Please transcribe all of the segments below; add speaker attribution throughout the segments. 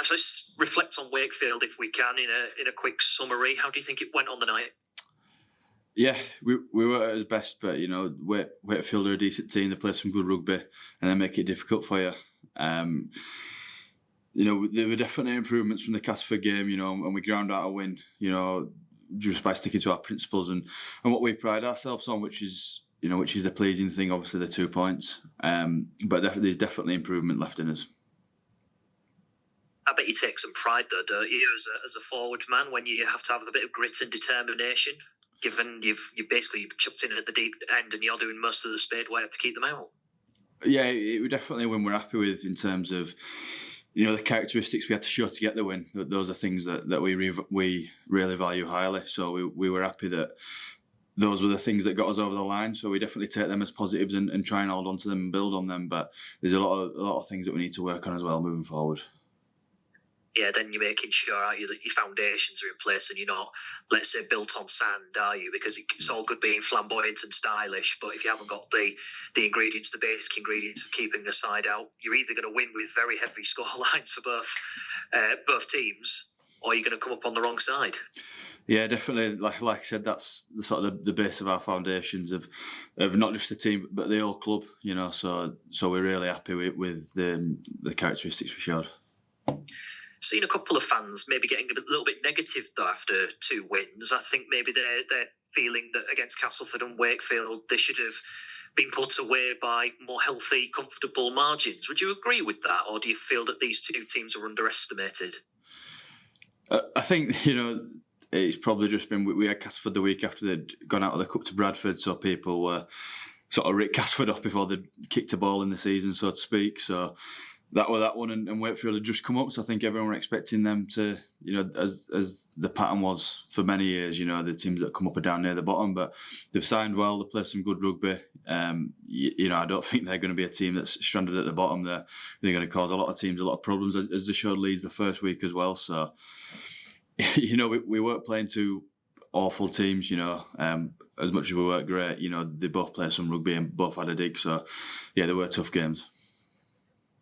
Speaker 1: match. Let's reflect on Wakefield if we can in a quick summary. How do you think it went on the night?
Speaker 2: Yeah, we were at our best, but Wakefield are a decent team. They play some good rugby and they make it difficult for you. There were definitely improvements from the Castleford game, and we ground out a win, just by sticking to our principles and what we pride ourselves on, which is the pleasing thing. Obviously, the 2 points, but there's definitely improvement left in us.
Speaker 1: I bet you take some pride, though, don't you, as a forward man, when you have to have a bit of grit and determination, given you've basically chucked in at the deep end and you're doing most of the spade work to keep them out.
Speaker 2: Yeah, it was definitely one we're happy with in terms of the characteristics we had to show to get the win. Those are things that we really value highly. So we were happy that those were the things that got us over the line. So we definitely take them as positives and try and hold on to them and build on them. But there's a lot of things that we need to work on as well moving forward.
Speaker 1: Yeah, then you're making sure, aren't you, that your foundations are in place and you're not, let's say, built on sand, are you? Because it's all good being flamboyant and stylish, but if you haven't got the ingredients, the basic ingredients of keeping the side out, you're either going to win with very heavy score lines for both teams, or you're going to come up on the wrong side. Yeah,
Speaker 2: definitely. Like I said, that's the sort of the base of our foundations of not just the team but the whole club. So we're really happy with the characteristics we showed.
Speaker 1: Seen a couple of fans maybe getting a little bit negative though after 2 wins. I think maybe they're feeling that against Castleford and Wakefield they should have been put away by more healthy, comfortable margins. Would you agree with that, or do you feel that these 2 teams are underestimated?
Speaker 2: I think it's probably just been we had Castleford the week after they'd gone out of the cup to Bradford, so people were sort of Rick Castleford off before they'd kicked a ball in the season, so to speak. So that one, and Wakefield had just come up, so I think everyone were expecting them to, as the pattern was for many years, the teams that come up are down near the bottom, but they've signed well, they play some good rugby. I don't think they're going to be a team that's stranded at the bottom. They're going to cause a lot of teams a lot of problems, as they showed Leeds the first week as well. So, we weren't playing 2 awful teams, as much as we weren't great, they both play some rugby and both had a dig. So, yeah, they were tough games.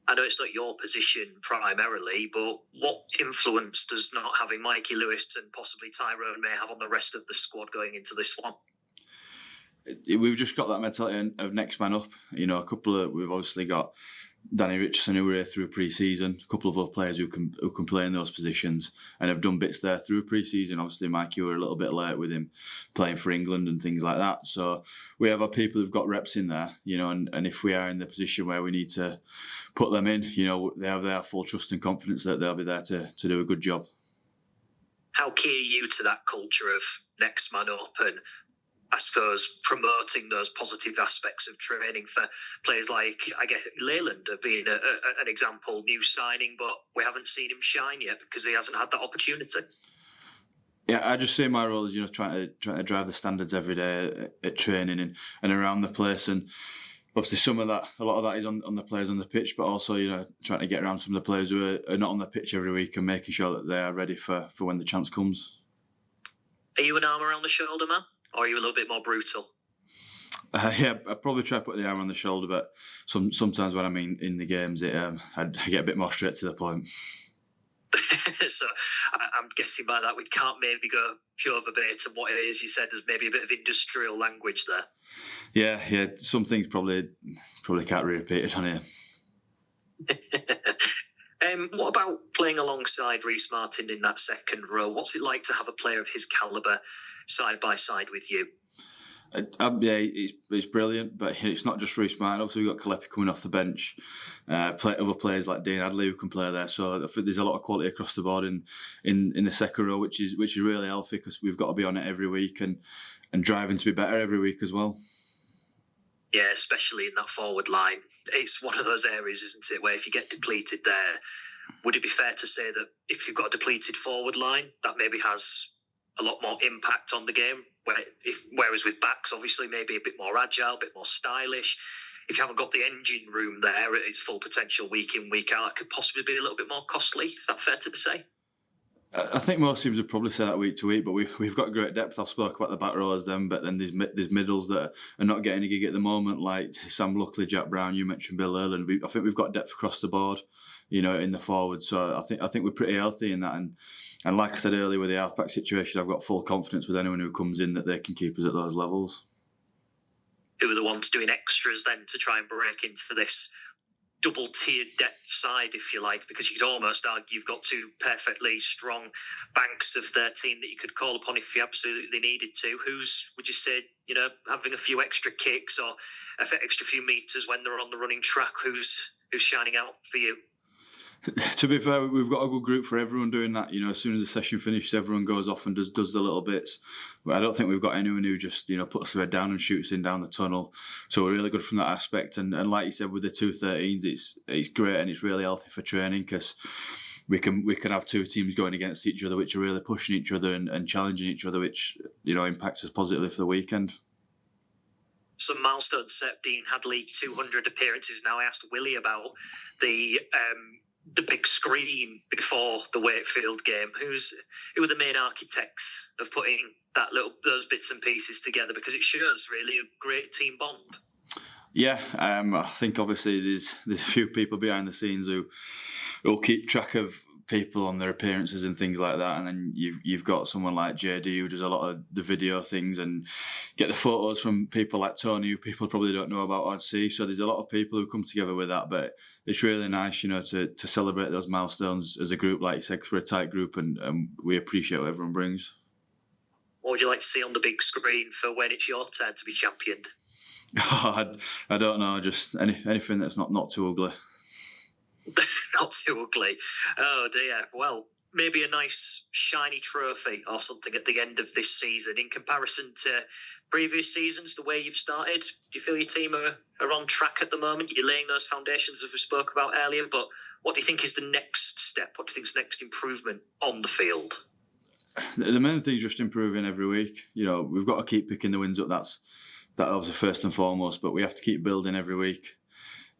Speaker 1: I know it's not your position primarily, but what influence does not having Mikey Lewis and possibly Tyrone May have on the rest of the squad going into this one?
Speaker 2: We've just got that mentality of next man up. We've obviously got Danny Richardson, who were here through pre-season, a couple of other players who can play in those positions and have done bits there through pre-season. Obviously, Mikey were a little bit late with him playing for England and things like that. So we have our people who've got reps in there, and if we are in the position where we need to put them in, they have their full trust and confidence that they'll be there to do a good job.
Speaker 1: How key are you to that culture of next man up and, I suppose, promoting those positive aspects of training for players like, I guess, Leyland being an example, new signing, but we haven't seen him shine yet because he hasn't had that opportunity?
Speaker 2: Yeah, I just see my role as trying to drive the standards every day at training and around the place, and obviously a lot of that is on the players on the pitch, but also trying to get around some of the players who are not on the pitch every week and making sure that they are ready for when the chance comes. Are
Speaker 1: you an arm around the shoulder man? Or are you a little bit more brutal?
Speaker 2: Yeah, I probably try to put the arm on the shoulder, but sometimes when I'm in the games, I get a bit more straight to the point.
Speaker 1: So I'm guessing by that we can't maybe go pure verbatim what it is you said. There's maybe a bit of industrial language there.
Speaker 2: Yeah. Some things probably can't be repeated on here.
Speaker 1: What about playing alongside Rhyse Martin in that second row? What's it like to have a player of his calibre side by side with you?
Speaker 2: It's brilliant, but it's not just Rhyse Martin. Obviously, we've got Kalepi coming off the bench. Other players like Dean Adley who can play there. So I think there's a lot of quality across the board in the second row, which is really healthy because we've got to be on it every week and driving to be better every week as well.
Speaker 1: Yeah, especially in that forward line. It's one of those areas, isn't it, where if you get depleted there, would it be fair to say that if you've got a depleted forward line, that maybe has a lot more impact on the game? Whereas with backs, obviously, maybe a bit more agile, a bit more stylish. If you haven't got the engine room there at its full potential week in, week out, it could possibly be a little bit more costly. Is that fair to say?
Speaker 2: I think most teams would probably say that week to week, but we've got great depth. I've spoke about the back rowers then, but then there's middles that are not getting a gig at the moment, like Sam Luckley, Jack Brown. You mentioned Bill Erland. I think we've got depth across the board, in the forward. So I think we're pretty healthy in that. And like I said earlier, with the halfback situation, I've got full confidence with anyone who comes in that they can keep us at those levels.
Speaker 1: Who are the ones doing extras then to try and break into this double-tiered depth side, if you like, because you could almost argue you've got two perfectly strong banks of 13 that you could call upon if you absolutely needed to. Who's, would you say, having a few extra kicks or a extra few metres when they're on the running track, who's shining out for you?
Speaker 2: To be fair, we've got a good group for everyone doing that. As soon as the session finishes, everyone goes off and does the little bits. But I don't think we've got anyone who just puts their head down and shoots in down the tunnel. So we're really good from that aspect. And like you said, with the 213s, it's great and it's really healthy for training because we can have two teams going against each other, which are really pushing each other and challenging each other, which impacts us positively for the weekend.
Speaker 1: Some milestones set. Dean had league 200 appearances. Now I asked Willie about the big screen before the Wakefield game. Who were the main architects of putting those bits and pieces together? Because it shows really a great team bond.
Speaker 2: Yeah, I think obviously there's a few people behind the scenes who'll keep track of people on their appearances and things like that, and then you've got someone like JD who does a lot of the video things and get the photos from people like Tony who people probably don't know about or see. So there's a lot of people who come together with that, but it's really nice, to celebrate those milestones as a group, like you said, because we're a tight group and we appreciate what everyone brings.
Speaker 1: What would you like to see on the big screen for when it's your turn to be championed?
Speaker 2: I don't know, just anything that's not too ugly.
Speaker 1: Not too ugly. Oh dear. Well, maybe a nice shiny trophy or something at the end of this season. In comparison to previous seasons, the way you've started, do you feel your team are on track at the moment? You're laying those foundations as we spoke about earlier, but what do you think is the next step? What do you think is the next improvement on the field?
Speaker 2: The main thing is just improving every week. We've got to keep picking the wins up. That obviously first and foremost, but we have to keep building every week.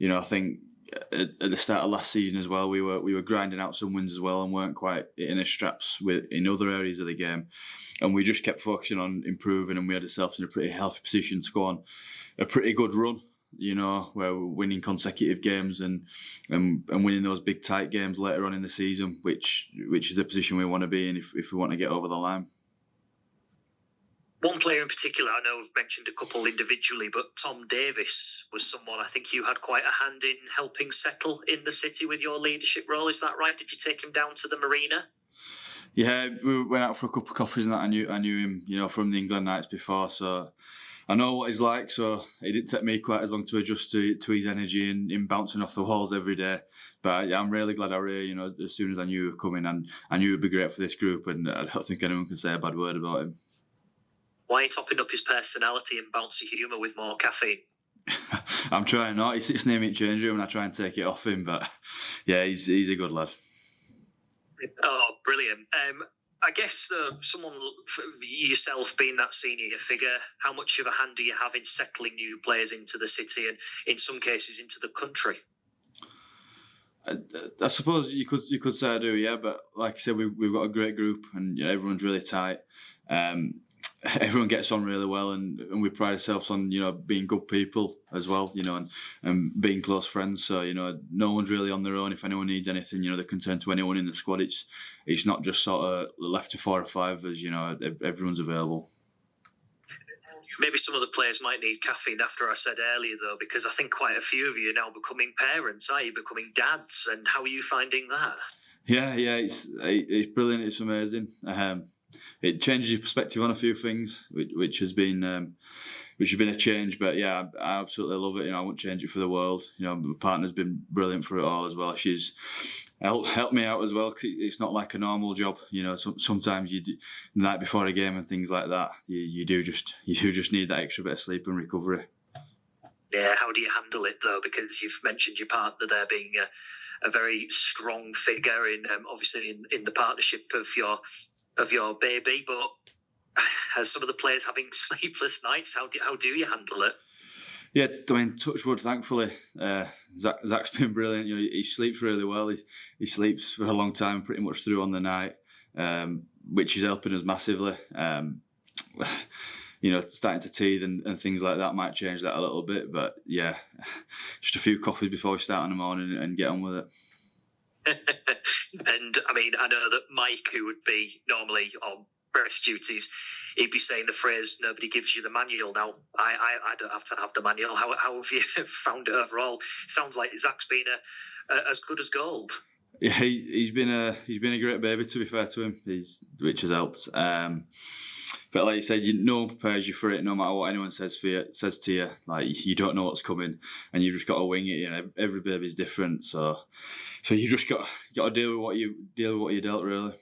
Speaker 2: I think at the start of last season as well, we were grinding out some wins as well and weren't quite in our straps in other areas of the game, and we just kept focusing on improving, and we had ourselves in a pretty healthy position to go on a pretty good run. Where we're winning consecutive games and winning those big tight games later on in the season, which is the position we want to be in if we want to get over the line.
Speaker 1: One player in particular, I know I've mentioned a couple individually, but Tom Davis was someone I think you had quite a hand in helping settle in the city with your leadership role. Is that right? Did you take him down to the marina?
Speaker 2: Yeah, we went out for a couple of coffees and that. I knew him, from the England nights before, so I know what he's like. So it didn't take me quite as long to adjust to his energy and him bouncing off the walls every day. But yeah, I'm really glad as soon as I knew he was coming, and I knew he'd be great for this group, and I don't think anyone can say a bad word about him.
Speaker 1: Why are you topping up his personality and bouncy humour with more caffeine?
Speaker 2: I'm trying not. He sits near me in change room and I try and take it off him, but yeah, he's a good lad.
Speaker 1: Oh, brilliant. I guess someone, yourself being that senior figure, how much of a hand do you have in settling new players into the city and in some cases into the country?
Speaker 2: I suppose you could say I do, yeah, but like I said, we've got a great group and everyone's really tight. Everyone gets on really well, and we pride ourselves on being good people as well, and being close friends. So no one's really on their own. If anyone needs anything, they can turn to anyone in the squad. It's not just sort of left to 4 or 5 as everyone's available.
Speaker 1: Maybe some of the players might need caffeine after I said earlier, though, because I think quite a few of you are now becoming parents. Are you becoming dads? And how are you finding that?
Speaker 2: Yeah, it's brilliant. It's amazing. It changes your perspective on a few things, which has been a change. But yeah, I absolutely love it. I wouldn't change it for the world. My partner's been brilliant for it all as well. She's helped me out as well. Cause it's not like a normal job. Sometimes the night before a game and things like that, you do just need that extra bit of sleep and recovery.
Speaker 1: Yeah, how do you handle it though? Because you've mentioned your partner there being a very strong figure in obviously in the partnership of your baby, but as some of the players having sleepless nights, how do you handle it?
Speaker 2: Yeah, I mean, touch wood, thankfully. Zach's been brilliant. He sleeps really well. He sleeps for a long time, pretty much through on the night. which is helping us massively. Starting to teeth and things like that might change that a little bit, but yeah, just a few coffees before we start in the morning and get on with it.
Speaker 1: And I mean, I know that Mike, who would be normally on press duties, he'd be saying the phrase, "Nobody gives you the manual." Now, I don't have to have the manual. How have you found it overall? Sounds like Zach's been as good as gold.
Speaker 2: Yeah, he's been a great baby, to be fair to him, which has helped. But like you said, no one prepares you for it, no matter what anyone says to you. Like, you don't know what's coming, and you've just got to wing it. Every baby's different, so you just got to deal with what you're dealt, really.